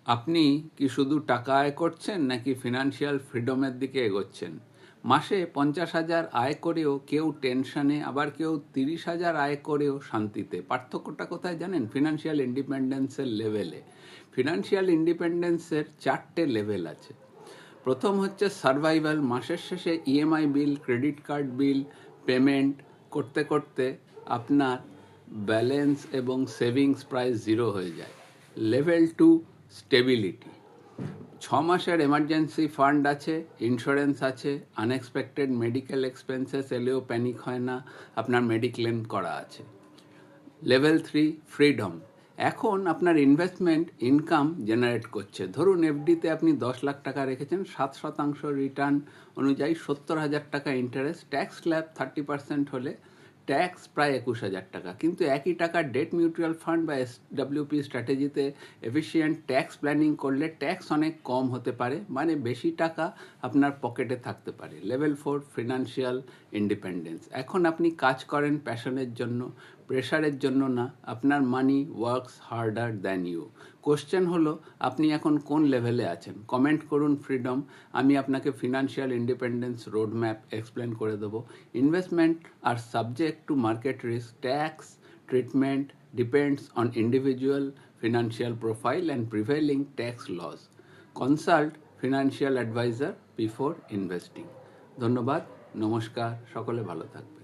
আপনি কি শুধু টাকা আয় করছেন নাকি ফিনান্সিয়াল ফ্রিডমের দিকে এগোচ্ছেন? মাসে 50,000 আয় করেও কেউ টেনশনে, আবার কেউ 30,000 আয় করেও শান্তিতে। পার্থক্যটা কোথায় জানেন? ফিনান্সিয়াল ইন্ডিপেন্ডেন্সের লেভেলে। ফিনান্সিয়াল ইন্ডিপেন্ডেন্সের 4টে লেভেল আছে। প্রথম হচ্ছে সার্ভাইভাল। মাসের শেষে ইএমআই বিল, ক্রেডিট কার্ড বিল পেমেন্ট করতে করতে আপনার ব্যালেন্স এবং সেভিংস প্রায় জিরো হয়ে যায়। Level 2 stability. 6 মাসের এমার্জেন্সি ফান্ড আছে, ইন্স্যুরেন্স আছে, আনএক্সপেক্টেড মেডিকেল এক্সপেন্সেস এলেও প্যানিক হয় না, আপনার মেডিক্লেম করা আছে। Level 3 freedom. এখন আপনার ইনভেস্টমেন্ট ইনকাম জেনারেট করছে। ধরুন এফডিতে আপনি 10 লাখ টাকা রেখেছেন, 7% রিটার্ন অনুযায়ী 70,000 টাকা ইন্টারেস্ট, ট্যাক্স স্ল্যাব 30% হলে ট্যাক্স প্রায় 21,000 টাকা। কিন্তু একই টাকা ডেট মিউচুয়াল ফান্ড বা এসডব্লিউপি স্ট্র্যাটেজিতে এফিসিয়েন্ট ট্যাক্স প্ল্যানিং করলে ট্যাক্স অনেক কম হতে পারে, মানে বেশি টাকা আপনার পকেটে থাকতে পারে। Level 4 financial independence. এখন আপনি কাজ করেন প্যাশনের জন্য, প্রেশারের জন্য না। আপনার money works harder than you. Question হলো আপনি এখন কোন লেভেলে আছেন? কমেন্ট করুন ফ্রিডম, আমি আপনাকে financial independence road map explain করে দেবো। ইনভেস্টমেন্ট আর subject to market risk, tax treatment depends on individual financial profile and prevailing tax laws. Consult financial adviser before investing. ধন্যবাদ, নমস্কার, সকলে ভালো থাকবে।